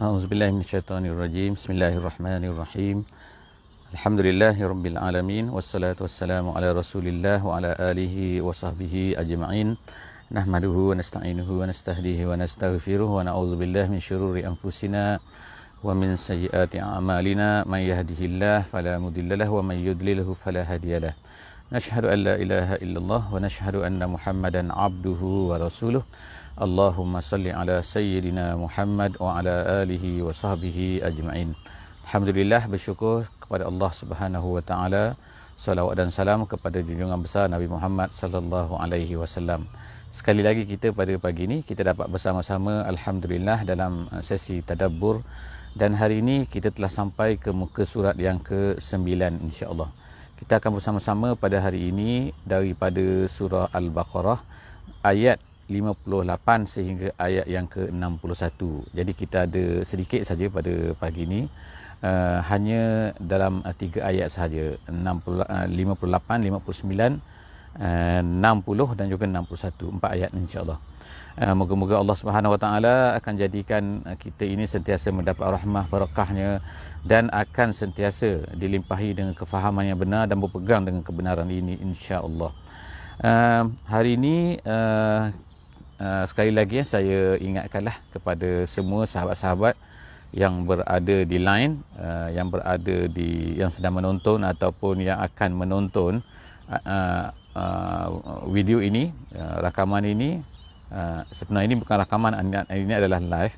A'udzubillahi minasyaitonirrajim. Bismillahirrahmanirrahim. Alhamdulillahirabbil alamin wassalatu wassalamu ala Rasulillah wa ala alihi wa sahbihi ajma'in. Nahmaduhu wa nasta'inuhu wa nastahdihi wa nastaghfiruh wa na'udzubillahi min syururi anfusina wa min sayyiati a'malina. Man yahdihillahu fala mudhillalah wa man yudlilhu fala hadiyalah. Nashhadu an la ilaha illallah wa nashhadu anna Muhammadan abduhu wa rasuluh. Allahumma salli ala sayyidina Muhammad wa ala alihi wa sahbihi ajma'in. Alhamdulillah, bersyukur kepada Allah Subhanahu wa taala. Salawat dan salam kepada junjungan besar Nabi Muhammad sallallahu alaihi wasallam. Sekali lagi kita pada pagi ini kita dapat bersama-sama alhamdulillah dalam sesi tadabbur, dan hari ini kita telah sampai ke muka surat yang ke-9 insya-Allah. Kita akan bersama-sama pada hari ini daripada surah Al-Baqarah ayat 58 sehingga ayat yang ke-61. Jadi kita ada sedikit saja pada pagi ini, hanya dalam 3 ayat sahaja, 58, 59, 60 dan juga 61, 4 ayat insya-Allah. Moga-moga Allah Subhanahu wa taala akan jadikan kita ini sentiasa mendapat rahmah barakahnya dan akan sentiasa dilimpahi dengan kefahaman yang benar dan berpegang dengan kebenaran ini insya-Allah. Hari ini sekali lagi saya ingatkanlah kepada semua sahabat-sahabat yang berada di line, yang sedang menonton ataupun yang akan menonton video ini, rakaman ini. Sebenarnya ini bukan rakaman, ini adalah live,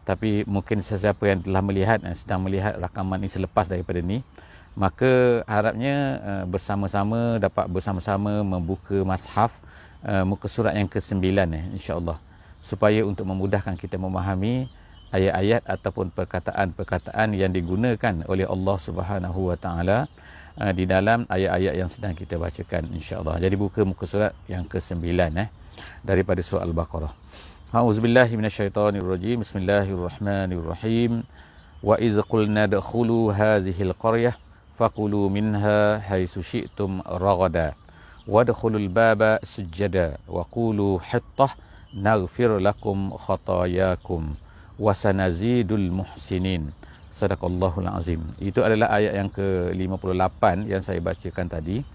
tapi mungkin sesiapa yang telah melihat, sedang melihat rakaman ini selepas daripada ini, maka harapnya dapat bersama-sama membuka mushaf muka surat yang ke-9 insya-Allah, supaya untuk memudahkan kita memahami ayat-ayat ataupun perkataan-perkataan yang digunakan oleh Allah Subhanahu wa taala di dalam ayat-ayat yang sedang kita bacakan insya-Allah. Jadi buka muka surat yang ke-9 daripada surah Al-Baqarah. A'udzubillahi minasyaitonirrajim. Bismillahirrahmanirrahim. Wa iz qulna dakhulu hadhil qaryah faqulu minha haitsu syi'tum ragada wadkhulul baba sujada wa qulu hittah naghfir lakum khatayakum wa sanazidul muhsinin. Sadaqallahul azim. Itu adalah ayat yang ke-58 yang saya bacakan tadi.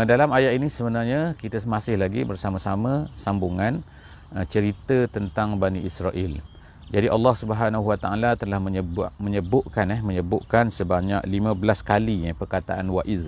Dalam ayat ini sebenarnya kita masih lagi bersama-sama sambungan cerita tentang Bani Israel. Jadi Allah Subhanahu wa taala telah menyebutkan sebanyak 15 kali perkataan waiz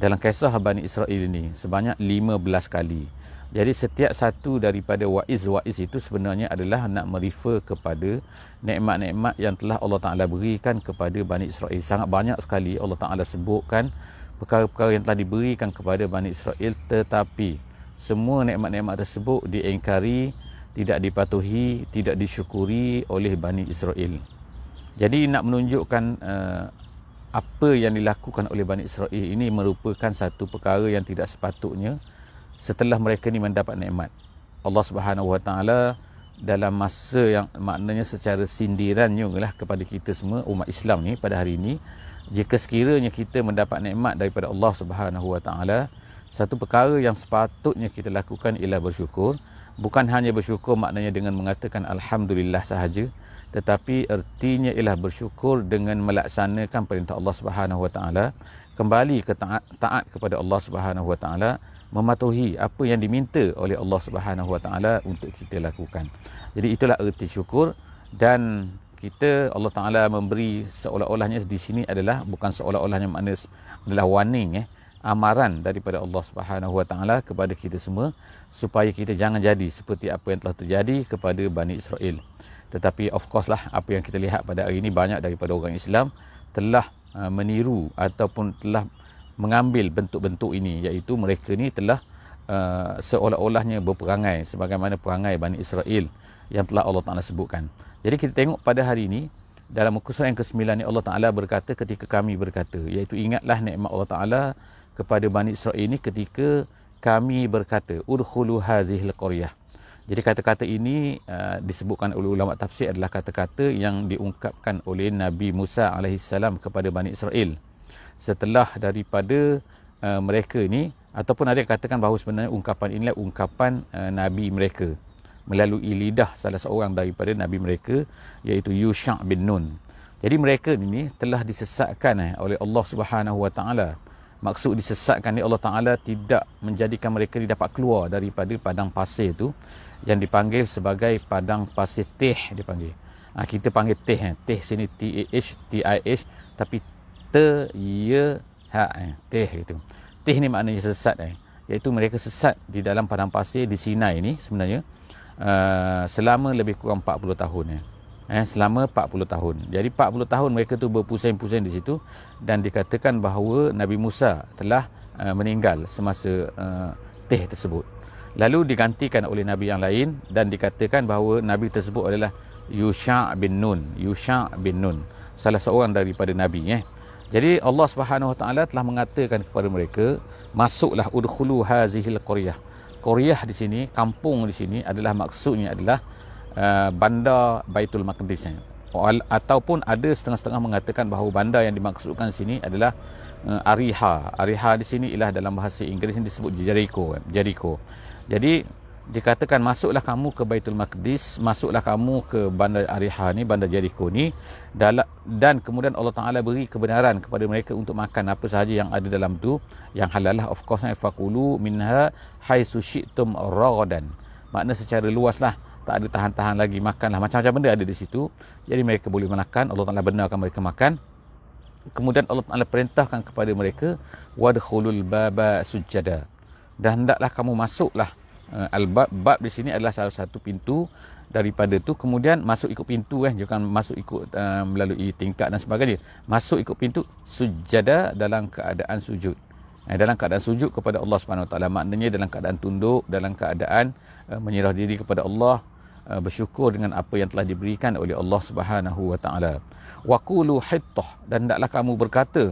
dalam kisah Bani Israel ini, sebanyak 15 kali. Jadi setiap satu daripada waiz itu sebenarnya adalah nak merefer kepada nikmat-nikmat yang telah Allah Taala berikan kepada Bani Israel. Sangat banyak sekali Allah Taala sebutkan perkara-perkara yang telah diberikan kepada Bani Israel, tetapi semua nikmat-nikmat tersebut diingkari, tidak dipatuhi, tidak disyukuri oleh Bani Israel. Jadi nak menunjukkan apa yang dilakukan oleh Bani Israel ini merupakan satu perkara yang tidak sepatutnya setelah mereka ni mendapat nikmat. Allah Subhanahu wa taala dalam masa yang maknanya secara sindirannya lah kepada kita semua umat Islam ni pada hari ini, jika sekiranya kita mendapat nikmat daripada Allah Subhanahu wa taala, satu perkara yang sepatutnya kita lakukan ialah bersyukur. Bukan hanya bersyukur maknanya dengan mengatakan alhamdulillah sahaja, tetapi artinya ialah bersyukur dengan melaksanakan perintah Allah Subhanahu wa taala, kembali ke taat kepada Allah Subhanahu wa taala, mematuhi apa yang diminta oleh Allah Subhanahu wa taala untuk kita lakukan. Jadi itulah erti syukur, dan kita Allah Taala memberi seolah-olahnya di sini adalah bukan seolah-olahnya makna adalah warning, amaran daripada Allah Subhanahu wa taala kepada kita semua supaya kita jangan jadi seperti apa yang telah terjadi kepada Bani Israel. Tetapi of course lah, apa yang kita lihat pada hari ini, banyak daripada orang Islam telah meniru ataupun telah mengambil bentuk-bentuk ini, iaitu mereka ni telah seolah-olahnya berperangai sebagaimana perangai Bani Israel yang telah Allah Taala sebutkan. Jadi kita tengok pada hari ini dalam muka surat yang ke-9 ni, Allah Taala berkata ketika kami berkata, iaitu ingatlah nikmat Allah Taala kepada Bani Israel ini ketika kami berkata udkhulu hazihil qaryah. Jadi kata-kata ini disebutkan oleh ulama tafsir adalah kata-kata yang diungkapkan oleh Nabi Musa alaihissalam kepada Bani Israel setelah daripada mereka ni, ataupun ada yang katakan bahawa sebenarnya ungkapan inilah ungkapan Nabi mereka melalui lidah salah seorang daripada nabi mereka, iaitu Yusha' bin Nun. Jadi mereka ini telah disesatkan oleh Allah Subhanahu Wa Taala. Maksud disesatkan ni, Allah Taala tidak menjadikan mereka dapat keluar daripada padang pasir tu yang dipanggil sebagai padang pasir Tih dipanggil. Kita panggil Tih, Tih sini TAH, TIH, tapi Tih gitu. Tih ni maknanya sesat, iaitu mereka sesat di dalam padang pasir di Sinai ni sebenarnya selama lebih kurang 40 tahun selama 40 tahun. Jadi 40 tahun mereka tu berpusing-pusing di situ, dan dikatakan bahawa Nabi Musa telah meninggal semasa Tih tersebut. Lalu digantikan oleh nabi yang lain, dan dikatakan bahawa nabi tersebut adalah Yusha' bin Nun. Yusha' bin Nun, salah seorang daripada nabi. Jadi Allah Subhanahu Wa Taala telah mengatakan kepada mereka, masuklah udkhulu hazihil qaryah. Qaryah di sini, kampung di sini adalah maksudnya adalah bandar Baitul Maqdis. Ataupun ada setengah-setengah mengatakan bahawa bandar yang dimaksudkan di sini adalah Ariha. Ariha di sini ialah dalam bahasa Inggeris yang disebut Jericho. Jadi dikatakan masuklah kamu ke Baitul Maqdis, masuklah kamu ke bandar Ariha ni, bandar Jericho ni, dan kemudian Allah Taala beri kebenaran kepada mereka untuk makan apa sahaja yang ada dalam tu, yang halal lah, of course. Faqulu minha haitsu syi'tum ragadan, makna secara luas lah, tak ada tahan-tahan lagi, makanlah macam-macam benda ada di situ. Jadi mereka boleh makan, Allah Taala benarkan mereka makan. Kemudian Allah Taala perintahkan kepada mereka, wadkhulul baba sujada, dan hendaklah kamu masuklah. Al-bab di sini adalah salah satu pintu daripada tu. Kemudian masuk ikut pintu, jangan masuk ikut melalui tingkap dan sebagainya. Masuk ikut pintu, sujada, dalam keadaan sujud. Dalam keadaan sujud kepada Allah Subhanahu Wa Taala, maknanya dalam keadaan tunduk, dalam keadaan menyerah diri kepada Allah, bersyukur dengan apa yang telah diberikan oleh Allah Subhanahu Wa Taala. Wa qulu hittah, dan hendaklah kamu berkata.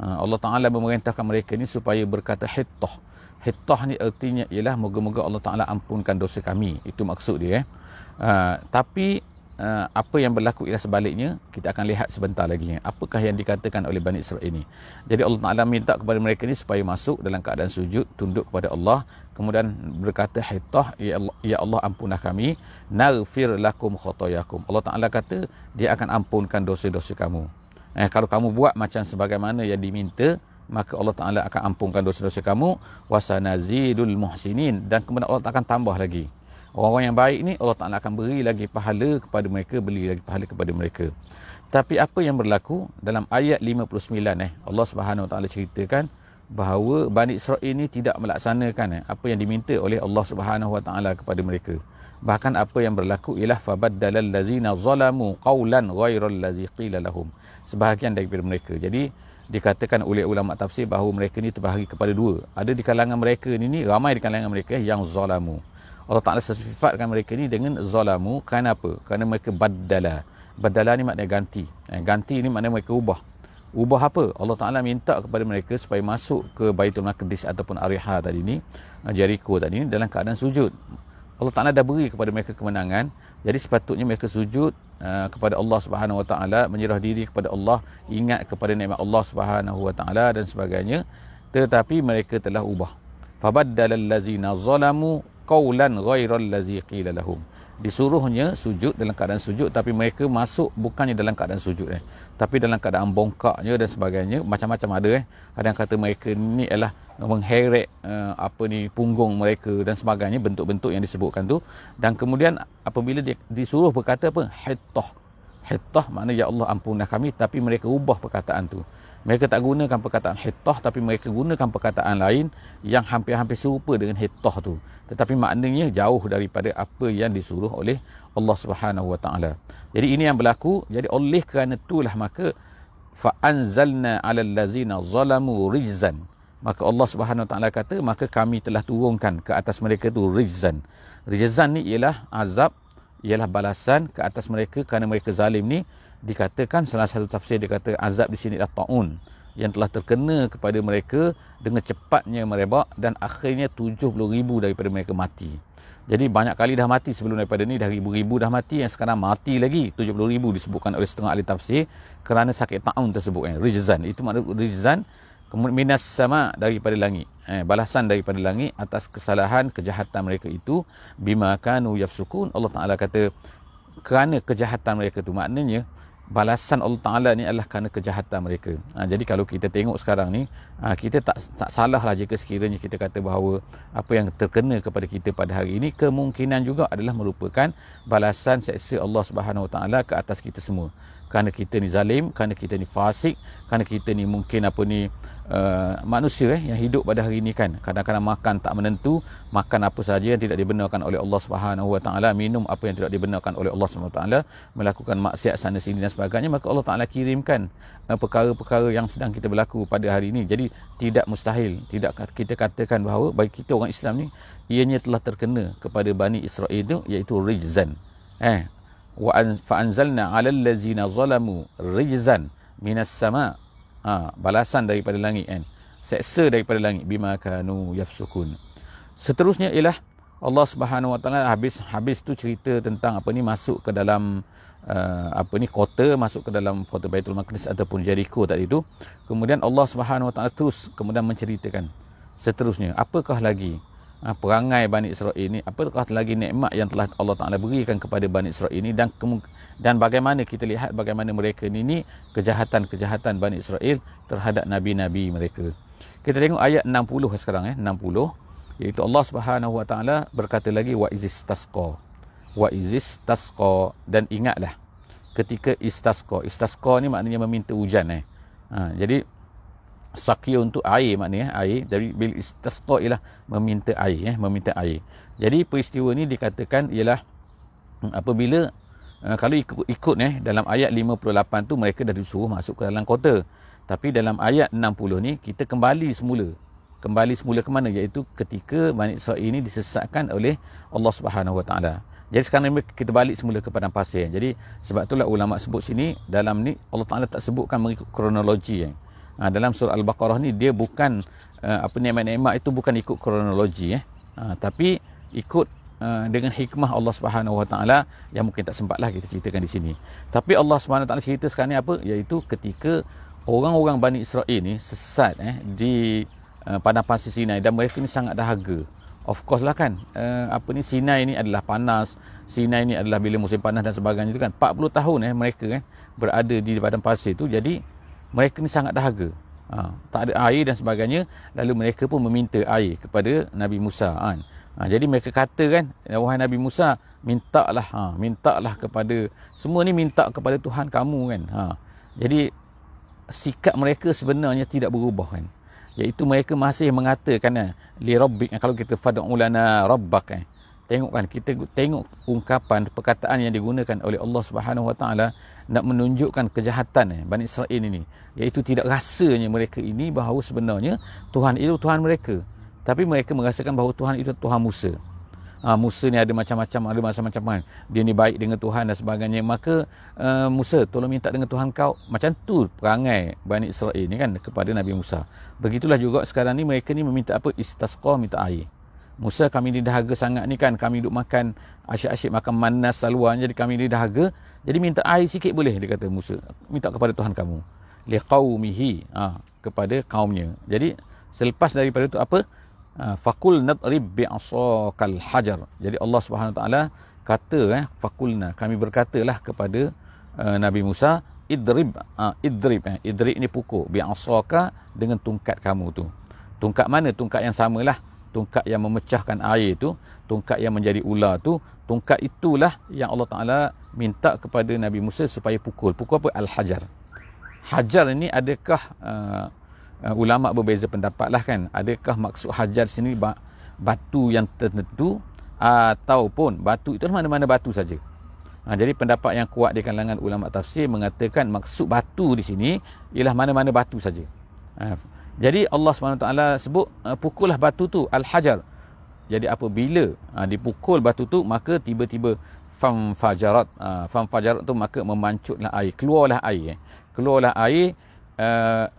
Allah Taala memerintahkan mereka ni supaya berkata hittah. Hittah ni artinya ialah moga-moga Allah Taala ampunkan dosa kami. Itu maksud dia. Tapi apa yang berlaku ialah sebaliknya. Kita akan lihat sebentar lagi. Apakah yang dikatakan oleh Bani Israel ini. Jadi Allah Taala minta kepada mereka ni supaya masuk dalam keadaan sujud, tunduk kepada Allah. Kemudian berkata hittah, ya Allah ampunlah kami. Naghfir lakum khotoyakum. Allah Taala kata dia akan ampunkan dosa-dosa kamu. Kalau kamu buat macam sebagaimana yang diminta, maka Allah Taala akan ampunkan dosa-dosa kamu. Wasanazidul muhsinin, dan kemudian Allah akan tambah lagi. Orang-orang yang baik ni Allah Taala akan beri lagi pahala kepada mereka, beri lagi pahala kepada mereka. Tapi apa yang berlaku dalam ayat 59 Allah Subhanahu Wa Taala ceritakan bahawa Bani Israel ini tidak melaksanakan apa yang diminta oleh Allah Subhanahu Wa Taala kepada mereka. Bahkan apa yang berlaku ialah fabaddalal ladzina zalamu qawlan ghairal ladzi qila lahum. Sebahagian daripada mereka. Jadi dikatakan oleh ulama tafsir bahawa mereka ni terbahagi kepada dua. Ada di kalangan mereka ni ramai di kalangan mereka yang zalamu. Allah Taala sifatkan mereka ni dengan zalamu. Kerana apa? Kerana mereka baddala. Baddala ni maknanya ganti. Ganti ni maknanya mereka ubah. Ubah apa? Allah Taala minta kepada mereka supaya masuk ke Baitul Maqdis ataupun Ariha tadi ni, Jericho tadi ni, dalam keadaan sujud. Allah Taala dah beri kepada mereka kemenangan. Jadi sepatutnya mereka sujud kepada Allah Subhanahu Wa Taala, menyerah diri kepada Allah, ingat kepada nikmat Allah Subhanahu Wa Taala dan sebagainya. Tetapi mereka telah ubah. Fabaddalal ladzina zalamu qawlan ghairal ladzi qila lahum. Disuruhnya sujud dalam keadaan sujud, tapi mereka masuk bukannya dalam keadaan sujud tapi dalam keadaan bongkaknya dan sebagainya. Macam-macam ada ada yang kata mereka ni ialah mengheret punggung mereka dan sebagainya, bentuk-bentuk yang disebutkan tu. Dan kemudian apabila dia disuruh berkata apa? Hittah maknanya ya Allah ampunlah kami, tapi mereka ubah perkataan tu. Mereka tak gunakan perkataan hittah, tapi mereka gunakan perkataan lain yang hampir-hampir serupa dengan hittah tu, tetapi maknanya jauh daripada apa yang disuruh oleh Allah Subhanahu Wa Taala. Jadi ini yang berlaku. Jadi oleh kerana itulah maka fa anzalna 'alal ladzina zalamu rijzan. Maka Allah Subhanahu Wa Taala kata, maka kami telah turunkan ke atas mereka tu rijzan. Rijzan ni ialah azab, ialah balasan ke atas mereka kerana mereka zalim ni. Dikatakan salah satu tafsir dia kata azab di sini adalah taun yang telah terkena kepada mereka dengan cepatnya merebak, dan akhirnya 70,000 daripada mereka mati. Jadi banyak kali dah mati sebelum daripada ni, dah ribu-ribu dah mati, yang sekarang mati lagi 70,000 disebutkan oleh setengah ahli tafsir kerana sakit taun tersebut. Rijzan itu makna rijzan Kemudian minas sama, daripada langit. Balasan daripada langit atas kesalahan, kejahatan mereka itu. Bima kanu yafsukun. Allah Ta'ala kata, kerana kejahatan mereka itu, maknanya balasan Allah Ta'ala ni adalah kerana kejahatan mereka. Jadi kalau kita tengok sekarang ni, kita tak salah lah jika sekiranya kita kata bahawa apa yang terkena kepada kita pada hari ini kemungkinan juga adalah merupakan balasan seksa Allah Subhanahu Wa Ta'ala ke atas kita semua. Kerana kita ni zalim, kerana kita ni fasik, kerana kita ni mungkin manusia yang hidup pada hari ini kan, kadang-kadang makan tak menentu, makan apa saja yang tidak dibenarkan oleh Allah Subhanahu Wa Ta'ala, minum apa yang tidak dibenarkan oleh Allah Subhanahu Wa Ta'ala, melakukan maksiat sana sini dan sebagainya, maka Allah Ta'ala kirimkan perkara-perkara yang sedang kita berlaku pada hari ini. Jadi tidak mustahil, tidak kita katakan bahawa bagi kita orang Islam ni, ianya telah terkena kepada Bani Israel itu, iaitu rijzan. Fa'anzalna 'alal ladzina zalamu rijzan minas sama'. Balasan daripada langit kan. Seksa daripada langit, bima kanu yafsukun. Seterusnya ialah Allah Subhanahu Wa Taala habis tu cerita tentang masuk ke dalam kota, masuk ke dalam kota Baitul Maqdis ataupun Jericho tadi tu. Kemudian Allah Subhanahu Wa Taala terus kemudian menceritakan seterusnya, apakah lagi perangai Bani Israel ini, apakah lagi nikmat yang telah Allah Ta'ala berikan kepada Bani Israel ini, dan bagaimana kita lihat bagaimana mereka ini kejahatan-kejahatan Bani Israel terhadap Nabi-Nabi mereka. Kita tengok ayat 60 sekarang 60, iaitu Allah Subhanahu Wa Ta'ala berkata lagi, wa izistasqa, dan ingatlah ketika istasqa ni maknanya meminta hujan jadi Saqi untuk air, maknanya air. Dari bil istasqa ialah meminta air, meminta air. Jadi peristiwa ni dikatakan ialah apabila kalau ikut dalam ayat 58 tu mereka dah disuruh masuk ke dalam kota. Tapi dalam ayat 60 ni kita kembali semula ke mana, iaitu ketika Bani Israel ini disesatkan oleh Allah Subhanahu Wa Taala. Jadi sekarang kita balik semula ke padang pasir. Jadi sebab itulah ulama sebut sini, dalam ni Allah Taala tak sebutkan mengikut kronologi dalam surah Al-Baqarah ni dia bukan nikmat-nikmat itu bukan ikut kronologi tapi ikut dengan hikmah Allah Subhanahu Wa Taala yang mungkin tak sempatlah kita ceritakan di sini. Tapi Allah Subhanahu Wa Taala cerita sekarang ni iaitu ketika orang-orang Bani Israel ni sesat di padang pasir Sinai, dan mereka ni sangat dahaga. Of course lah kan, Sinai ni adalah panas, Sinai ni adalah bila musim panas dan sebagainya tu kan. 40 tahun mereka berada di padang pasir tu. Jadi mereka ni sangat dahaga, tak ada air dan sebagainya. Lalu mereka pun meminta air kepada Nabi Musa jadi mereka kata wahai Nabi Musa, mintalah kepada, semua ni minta kepada Tuhan kamu kan. Jadi sikap mereka sebenarnya tidak berubah iaitu mereka masih mengatakan li rabbik, kalau kita fad'u lana rabbak tengok kita tengok ungkapan perkataan yang digunakan oleh Allah Subhanahu Wa Taala nak menunjukkan kejahatan Bani Israel ini, iaitu tidak rasanya mereka ini bahawa sebenarnya Tuhan itu Tuhan mereka, tapi mereka merasakan bahawa Tuhan itu Tuhan Musa. Musa ni ada macam-macam, dia ni baik dengan Tuhan dan sebagainya. Maka Musa, tolong minta dengan Tuhan kau. Macam tu perangai Bani Israel ni kan kepada Nabi Musa. Begitulah juga sekarang ni mereka ni meminta istasqa, minta air. Musa, kami ni dahaga sangat ni kan, kami duk makan asyik-asyik makan manas saluan, jadi kami ni dahaga, jadi minta air sikit boleh, dia kata Musa, minta kepada Tuhan kamu, liqaumihi, kepada kaumnya. Jadi selepas daripada itu fakul nadrib bi'asaqal hajar. Jadi Allah Subhanahu Wa Taala kata fakulna, kami berkatalah kepada Nabi Musa, idrib ni pukul, bi'asaka, dengan tungkat kamu tu. Tungkat mana? Tungkat yang samalah, tungkat yang memecahkan air tu, tungkat yang menjadi ular tu. Tungkat itulah yang Allah Ta'ala minta kepada Nabi Musa supaya pukul. Pukul apa? Al-Hajar. Hajar ini adakah ulama berbeza pendapat lah kan. Adakah maksud hajar sini batu yang tertentu, ataupun batu itu mana-mana batu saja. Jadi pendapat yang kuat di kalangan ulama tafsir mengatakan maksud batu di sini ialah mana-mana batu saja. Jadi Allah SWT sebut pukullah batu tu al-hajar. Jadi apabila dipukul batu tu, maka tiba-tiba famfajarat. Famfajarat tu maka memancutlah air, keluarlah air. Keluarlah air.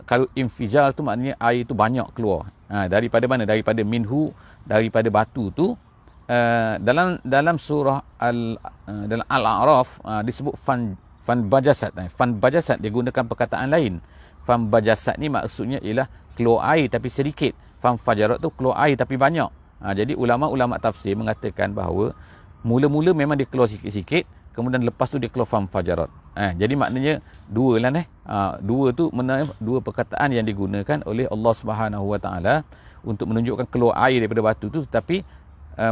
Kalau infijar tu maknanya air tu banyak keluar. Daripada mana? Daripada minhu, daripada batu tu. Dalam surah dalam Al-A'raf disebut fanbajasat. Fanbajasat dia gunakan perkataan lain. Fanbajasat ni maksudnya ialah keluar air tapi sedikit. Famfajarat tu keluar air tapi banyak. Jadi ulama-ulama tafsir mengatakan bahawa mula-mula memang dia keluar sikit-sikit, kemudian lepas tu dia keluar famfajarat. Jadi maknanya dua lah dua tu dua perkataan yang digunakan oleh Allah Subhanahu Wa Taala untuk menunjukkan keluar air daripada batu tu, tapi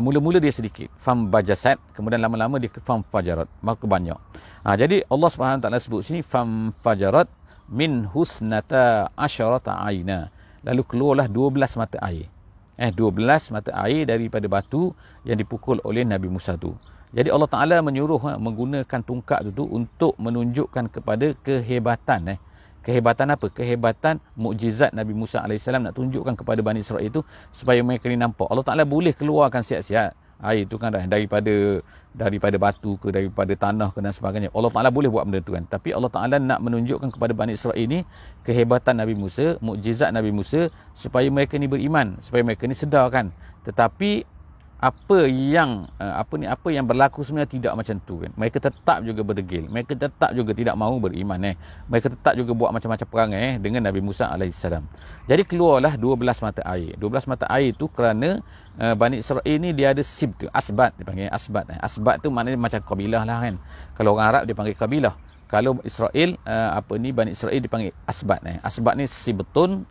mula-mula dia sedikit, fambajasat, kemudian lama-lama dia famfajarat, maka banyak. Jadi Allah Subhanahu Wa Taala sebut sini famfajarat min husnata asyarata aina, lalu keluarlah 12 mata air. 12 mata air daripada batu yang dipukul oleh Nabi Musa tu. Jadi Allah Ta'ala menyuruh menggunakan tungkak tu untuk menunjukkan kepada kehebatan. Kehebatan apa? Kehebatan mukjizat Nabi Musa AS nak tunjukkan kepada Bani Israel itu supaya mereka ni nampak. Allah Ta'ala boleh keluarkan siap-siap air itu kan daripada batu ke, daripada tanah ke dan sebagainya. Allah Ta'ala boleh buat benda tu kan. Tapi Allah Ta'ala nak menunjukkan kepada Bani Israel ini kehebatan Nabi Musa, mukjizat Nabi Musa, supaya mereka ni beriman, supaya mereka ni sedar kan. Tetapi apa yang berlaku sebenarnya tidak macam tu kan. Mereka tetap juga berdegil, mereka tetap juga tidak mahu beriman mereka tetap juga buat macam-macam perangai dengan Nabi Musa alaihissalam. Jadi keluarlah 12 mata air. 12 mata air tu kerana Bani Israel ni dia ada sib tu, asbat, dipanggil asbat. Asbat tu maknanya macam kabilah lah kan. Kalau orang Arab dia panggil kabilah, kalau Israel Bani Israel dipanggil asbat. Asbat ni sibtun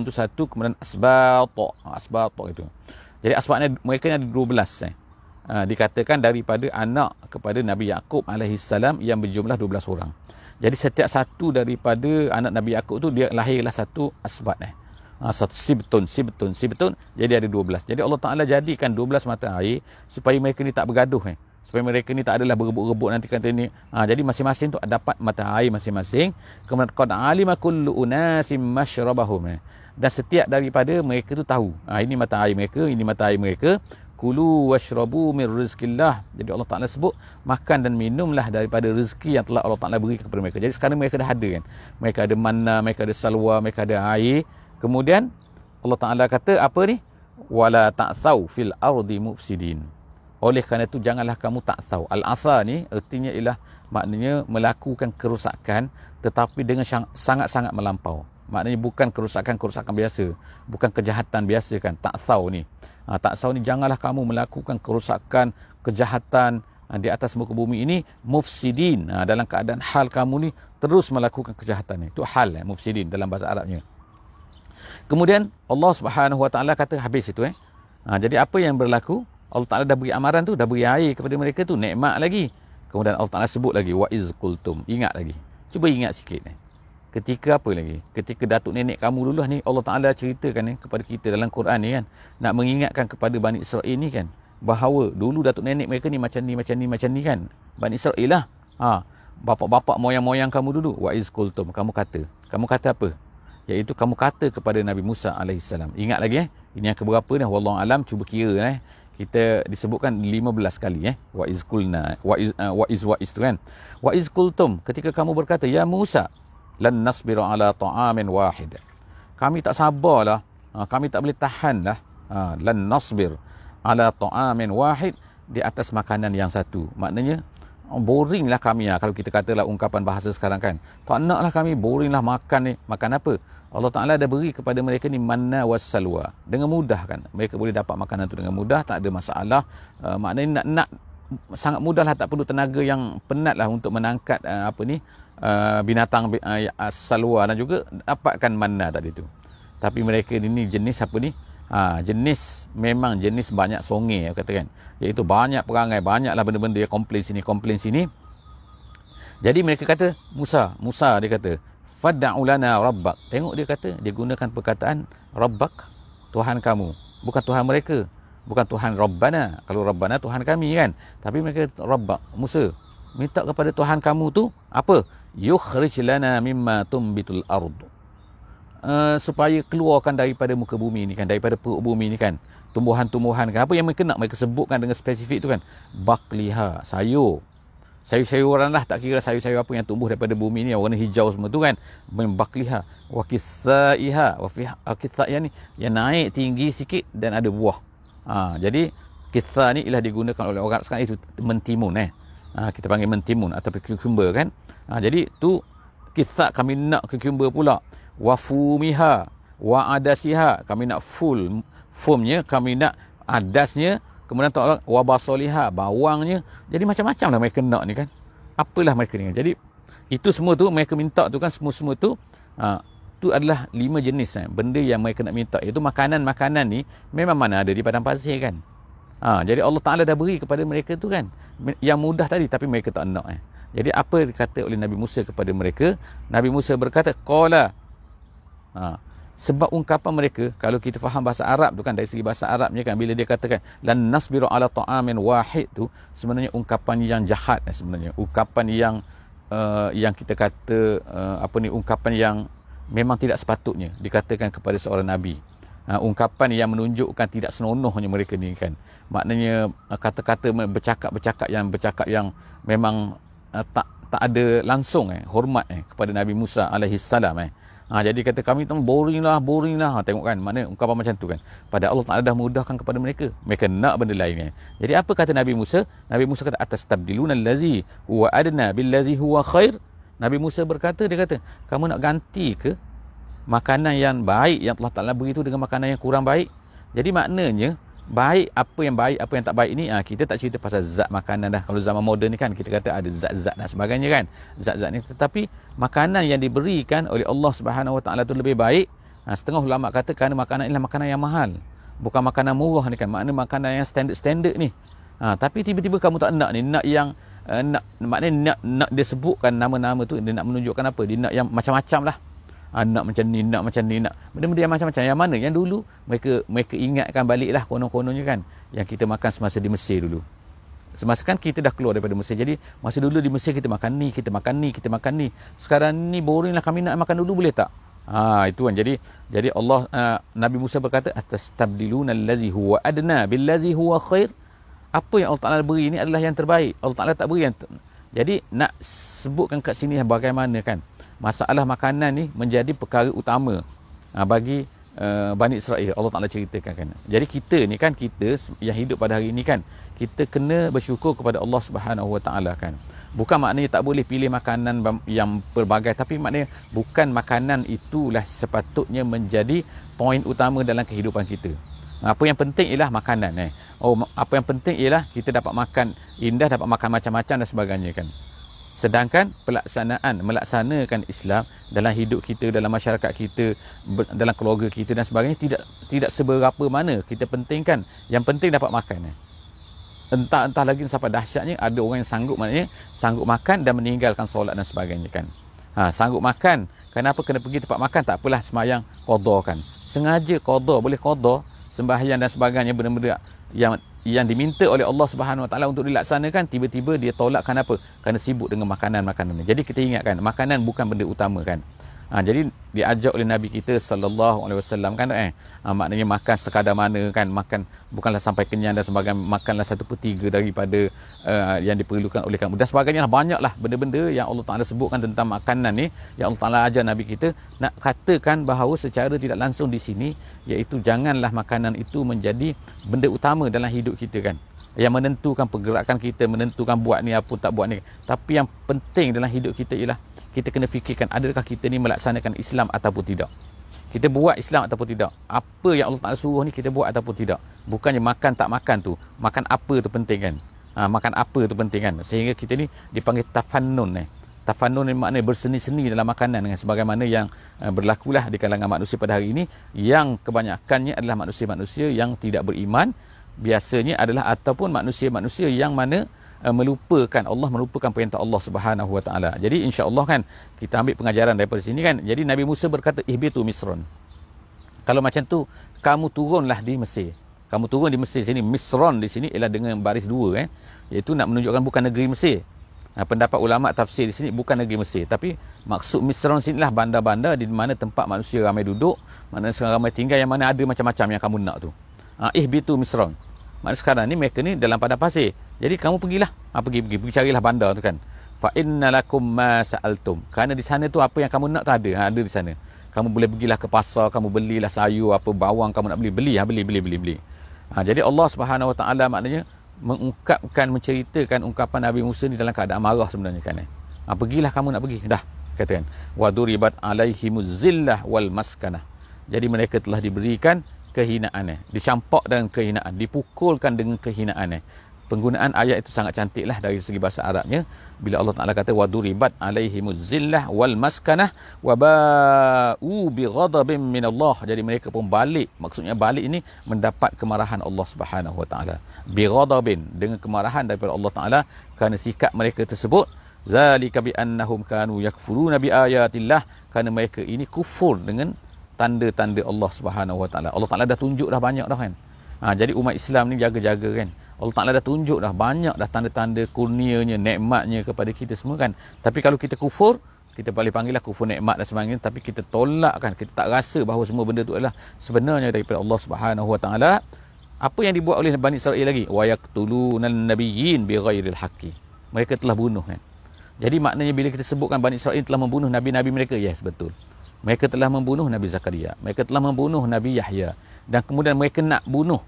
tu satu, kemudian asbat itu. Jadi asbatnya mereka ni ada 12. Dikatakan daripada anak kepada Nabi Yaqub alaihissalam yang berjumlah 12 orang. Jadi setiap satu daripada anak Nabi Yaqub tu dia lahirlah satu asbat. Satu sibtun. Jadi ada 12. Jadi Allah Ta'ala jadikan 12 mata air supaya mereka ni tak bergaduh. Supaya mereka ni tak adalah berebut-rebut nanti kata ni. Jadi masing-masing tu dapat mata air masing-masing. Kemudian qad alima kullu unasim masyrabahum. Dan setiap daripada mereka tu tahu, ini mata air mereka, ini mata air mereka. Kulu washrabu min rizqillah. Jadi Allah Ta'ala sebut makan dan minumlah daripada rezeki yang telah Allah Ta'ala beri kepada mereka. Jadi sekarang mereka dah ada kan. Mereka ada manna, mereka ada salwa, mereka ada air. Kemudian Allah Ta'ala kata apa ni? Wala ta'thaw fil ardi mufsidin. Oleh kerana itu janganlah kamu ta'thaw. Al-asa ni artinya ialah maknanya melakukan kerusakan tetapi dengan sangat-sangat melampau. Maknanya bukan kerusakan biasa, bukan kejahatan biasa kan. Ta'thaw ni. Ta'thaw ni janganlah kamu melakukan kerusakan, kejahatan di atas muka bumi ini mufsidin. Dalam keadaan hal kamu ni terus melakukan kejahatan ni. Itu hal mufsidin dalam bahasa Arabnya. Kemudian Allah Subhanahu Wa Taala kata habis itu jadi apa yang berlaku? Allah Ta'ala dah beri amaran tu, dah beri air kepada mereka tu, nikmat lagi. Kemudian Allah Ta'ala sebut lagi wa iz qultum. Ingat lagi. Cuba ingat sikit Ketika apa lagi? Ketika datuk nenek kamu dulu ni Allah Ta'ala ceritakan kepada kita dalam Quran ni kan. Nak mengingatkan kepada Bani Israel ni kan. Bahawa dulu datuk nenek mereka ni macam ni kan. Bani Israel lah. Bapak-bapak moyang-moyang kamu dulu. Wa iz qultum. Kamu kata apa? Iaitu kamu kata kepada Nabi Musa alaihissalam. Ingat lagi Ini yang keberapa dah? Wallahu alam, cuba kira Kita disebutkan 15 kali Wa iz qulna. Wa iz tu kan. Wa iz qultum. Ketika kamu berkata, ya Musa, lan nasbiru ala ta'amin wahid. Kami tak sabarlah, kami tak boleh tahanlah, lan nasbir ala ta'amin wahid, di atas makanan yang satu. Maknanya boring lah kami kalau kita katalah ungkapan bahasa sekarang kan. Tak naklah kami, boring lah makan ni. Makan apa? Allah Ta'ala dah beri kepada mereka ni manna was salwa. Dengan mudah kan. Mereka boleh dapat makanan tu dengan mudah, tak ada masalah. Maknanya nak sangat mudah lah, tak perlu tenaga yang penat lah untuk menangkat binatang salwa dan juga dapatkan manna tadi tu. Tapi mereka ni jenis apa ni? Memang jenis banyak songe kata kan. Iaitu banyak perangai, banyaklah benda-benda yang komplain sini. Jadi mereka kata, Musa dia kata, fad'u lana rabbak. Tengok dia kata, dia gunakan perkataan rabbak, Tuhan kamu. Bukan Tuhan mereka. Bukan Tuhan Rabbana. Kalau Rabbana Tuhan kami kan. Tapi mereka rabbak. Musa, minta kepada Tuhan kamu tu apa? Yukhrij lana mimma tumbitul ard. Supaya keluarkan daripada muka bumi ni kan, daripada perut bumi ni kan, tumbuhan-tumbuhan kan. Apa yang mereka nak, mereka sebutkan dengan spesifik tu kan. Bakliha, sayur-sayuran lah, tak kira sayur-sayur apa yang tumbuh daripada bumi ni, warna hijau semua tu kan. Bakliha wa kisaiha, wa kisaiha ni yang naik tinggi sikit dan ada buah. Jadi kisah ni ialah digunakan oleh orang sekarang itu mentimun kita panggil mentimun atau cucumber kan. Jadi tu kisah kami nak cucumber pula. Wafumiha, wa adasiha, kami nak full foamnya, kami nak adasnya, kemudian tolak wa basaliha, bawangnya. Jadi macam-macam lah mereka nak ni kan. Apalah mereka ni kan. Jadi itu semua tu mereka minta tu kan, semua tu tu adalah 5 jenis benda yang mereka nak minta. Itu makanan-makanan ni memang mana ada di padang pasir kan. Jadi Allah Ta'ala dah beri kepada mereka tu kan, yang mudah tadi, tapi mereka tak nak. Jadi apa dikata oleh Nabi Musa kepada mereka? Nabi Musa berkata qala, sebab ungkapan mereka, kalau kita faham bahasa Arab tu kan, dari segi bahasa Arabnya kan, bila dia katakan lan nasbiru ala ta'amin wahid tu, sebenarnya ungkapan yang jahat sebenarnya, ungkapan yang kita kata ungkapan yang memang tidak sepatutnya dikatakan kepada seorang nabi. Ungkapan yang menunjukkan tidak senonohnya mereka ni kan. Maknanya kata-kata bercakap yang memang tak ada langsung hormat kepada Nabi Musa alaihi salam. Jadi kata kami tu boring lah. Tengok kan, mana ungkapan macam tu kan. Pada Allah Ta'ala dah mudahkan kepada mereka. Mereka nak benda lain. Jadi apa kata Nabi Musa? Nabi Musa kata atastabdiluna allazi huwa adna billazi huwa khair. Nabi Musa berkata, dia kata, kamu nak ganti ke makanan yang baik yang Allah Ta'ala beri itu dengan makanan yang kurang baik? Jadi maknanya baik, apa yang tak baik ni, kita tak cerita pasal zat makanan dah. Kalau zaman moden ni kan, kita kata ada zat-zat dan sebagainya kan, zat-zat ni. Tetapi makanan yang diberikan oleh Allah Subhanahu Wa Ta'ala tu lebih baik. Setengah ulama kata kerana makanan inilah makanan yang mahal, bukan makanan murah ni kan, maknanya makanan yang standard ni. Tapi tiba-tiba kamu tak nak ni, nak yang maknanya nak dia sebutkan nama-nama tu, dia nak menunjukkan apa, dia nak yang macam-macam lah. Nak macam ni, nak benda-benda yang macam-macam. Yang mana yang dulu mereka ingatkan baliklah konon-kononnya kan, yang kita makan semasa di Mesir dulu. Semasa kan kita dah keluar daripada Mesir, jadi masa dulu di Mesir kita makan ni. Sekarang ni boring lah, kami nak makan dulu, boleh tak? Itu kan. Jadi Allah, Nabi Musa berkata atastabdiluna allazi huwa adna billazi huwa khair. Apa yang Allah Ta'ala beri ini adalah yang terbaik. Allah Ta'ala tak beri yang jadi nak sebutkan kat sini bagaimana kan masalah makanan ni menjadi perkara utama bagi Bani Israel. Allah Ta'ala ceritakan kan. Jadi kita ni kan, kita yang hidup pada hari ni kan, kita kena bersyukur kepada Allah Subhanahu Wa Ta'ala kan. Bukan maknanya tak boleh pilih makanan yang berbagai, tapi maknanya bukan makanan itulah sepatutnya menjadi poin utama dalam kehidupan kita. Apa yang penting ialah makanan. Apa yang penting ialah kita dapat makan indah, dapat makan macam-macam dan sebagainya kan. Sedangkan melaksanakan Islam dalam hidup kita, dalam masyarakat kita, dalam keluarga kita dan sebagainya, tidak seberapa mana kita pentingkan. Yang penting dapat makan. Entah lagi sampai dahsyatnya ada orang yang sanggup makan dan meninggalkan solat dan sebagainya kan. Sanggup makan, kenapa kena pergi tempat makan? Tak apalah, semayang qada kan. Sengaja qada, boleh qada sembahyang dan sebagainya, benda-benda yang diminta oleh Allah Subhanahu Wa Taala untuk dilaksanakan, tiba-tiba dia tolak. Kenapa? Kerana sibuk dengan makanan-makanan. Jadi kita ingatkan, makanan bukan benda utama kan. Jadi diajak oleh Nabi kita sallallahu alaihi wasallam kan, maknanya makan sekadar mana kan, makan bukanlah sampai kenyang dan sebagainya, makanlah 1/3 daripada yang diperlukan oleh kamu dan sebagainya. Banyaklah benda-benda yang Allah Taala sebutkan tentang makanan ni, yang Allah Taala ajar Nabi kita. Nak katakan bahawa secara tidak langsung di sini, iaitu janganlah makanan itu menjadi benda utama dalam hidup kita kan, yang menentukan pergerakan kita, menentukan buat ni apa tak buat ni. Tapi yang penting dalam hidup kita ialah kita kena fikirkan, adakah kita ni melaksanakan Islam ataupun tidak. Kita buat Islam ataupun tidak. Apa yang Allah Ta'ala suruh ni kita buat ataupun tidak. Bukannya makan tak makan tu, makan apa tu penting kan. Makan apa tu penting kan. Sehingga kita ni dipanggil tafannun. Tafannun ni maknanya berseni-seni dalam makanan, dengan sebagaimana yang berlakulah di kalangan manusia pada hari ini, yang kebanyakannya adalah manusia-manusia yang tidak beriman. Biasanya adalah ataupun manusia-manusia yang mana melupakan Allah, melupakan perintah Allah Subhanahu Wa Taala. Jadi insya-Allah kan kita ambil pengajaran daripada sini kan. Jadi Nabi Musa berkata ihbitu Misron. Kalau macam tu, kamu turunlah di Mesir. Kamu turun di Mesir sini. Misron di sini ialah dengan baris 2 iaitu nak menunjukkan bukan negeri Mesir. Pendapat ulama tafsir di sini bukan negeri Mesir, tapi maksud Misron sinilah bandar-bandar di mana tempat manusia ramai duduk, mana ramai tinggal, yang mana ada macam-macam yang kamu nak tu. Ihbitu Misron. Maknanya sekarang ni mereka ni dalam padang pasir. Jadi kamu pergilah, pergi carilah bandar tu kan. Fa innalakum ma sa'altum. Kerana di sana tu apa yang kamu nak tu ada di sana. Kamu boleh pergilah ke pasar, kamu belilah sayur, apa bawang kamu nak beli. Jadi Allah Subhanahu Wa Taala maknanya menceritakan ungkapan Nabi Musa ni dalam keadaan marah sebenarnya kan. Pergilah kamu nak pergi. Dah katakan. Wa duribat alaihimuz zillah wal maskanah. Jadi mereka telah diberikan kehinaan, dicampak dengan kehinaan, dipukulkan dengan kehinaan. Penggunaan ayat itu sangat cantiklah dari segi bahasa Arabnya. Bila Allah Ta'ala kata waduribat alaihimuz zillah wal maskanah wa ba'u bi ghadabin min Allah. Jadi mereka pun balik. Maksudnya balik ini mendapat kemarahan Allah Subhanahu Wa Ta'ala. Bi ghadabin, dengan kemarahan daripada Allah Ta'ala kerana sikap mereka tersebut. Zalika bi annahum kanu yakfuruna bi ayatillah, kerana mereka ini kufur dengan tanda-tanda Allah Subhanahu Wa Ta'ala. Allah Ta'ala dah tunjuk dah banyak dah kan. Jadi umat Islam ni jaga-jaga kan. Allah Ta'ala dah tunjuk dah banyak dah tanda-tanda kurnianya, nikmatnya kepada kita semua kan. Tapi kalau kita kufur, kita boleh panggillah kufur nikmat dan sebagainya, tapi kita tolak kan, kita tak rasa bahawa semua benda tu adalah sebenarnya daripada Allah Subhanahu Wa Ta'ala. Apa yang dibuat oleh Bani Israel lagi? Wa yaqtulunan nabiyyin bighairil haqqi. Mereka telah bunuh kan. Jadi maknanya bila kita sebutkan Bani Israel telah membunuh nabi-nabi mereka, yes, betul. Mereka telah membunuh Nabi Zakaria, mereka telah membunuh Nabi Yahya, dan kemudian mereka nak bunuh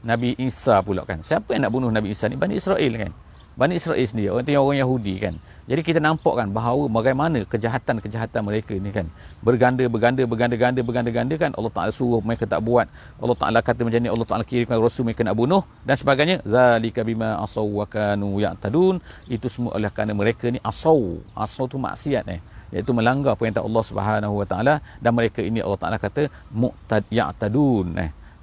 Nabi Isa pula kan. Siapa yang nak bunuh Nabi Isa ni? Bani Israel kan. Bani Israel sendiri, orang Yahudi kan. Jadi kita nampak kan bahawa bagaimana kejahatan-kejahatan mereka ni kan. Berganda kan. Allah Ta'ala suruh mereka tak buat. Allah Ta'ala kata macam ni, Allah Ta'ala kirimkan Rasul mereka nak bunuh dan sebagainya. Zalika bima asaw wa kanu ya'tadun. Itu semua oleh kerana mereka ni asaw. Asaw tu maksiat iaitu melanggar perintah Allah Subhanahu Wa Ta'ala, dan mereka ini Allah Ta'ala kata ya'tadun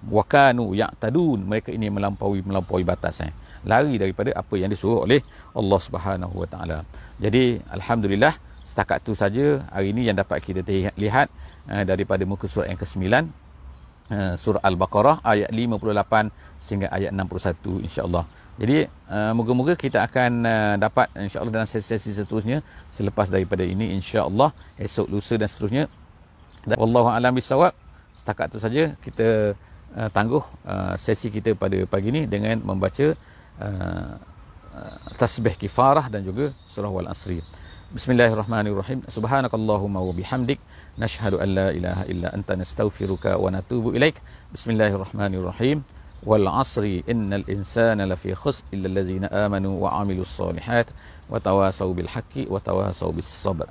wa kanu ya'tadun, mereka ini melampaui batas lari daripada apa yang disuruh oleh Allah Subhanahu Wa Ta'ala. Jadi alhamdulillah, setakat itu saja hari ini yang dapat kita lihat daripada muka surat yang ke-9, surah Al-Baqarah ayat 58 sehingga ayat 61 insya-Allah. Jadi moga-moga kita akan dapat insya-Allah dalam sesi-sesi seterusnya selepas daripada ini insya-Allah, esok, lusa dan seterusnya. Dan wallahu a'lam bissawab. Setakat itu saja kita tangguh sesi kita pada pagi ini dengan membaca tasbih kifarah dan juga surah Wal Asri. Bismillahirrahmanirrahim. Subhanakallahumma wa bihamdik nashhadu an la ilaha illa anta nastaghfiruka wa natubu ilaik. Bismillahirrahmanirrahim. Wal asri innal insana lafi khusr illa allazina amanu wa amilus solihat wa tawasaw bil haqqi wa tawasaw bis sabr.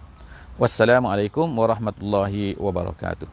Wassalamualaikum warahmatullahi wabarakatuh.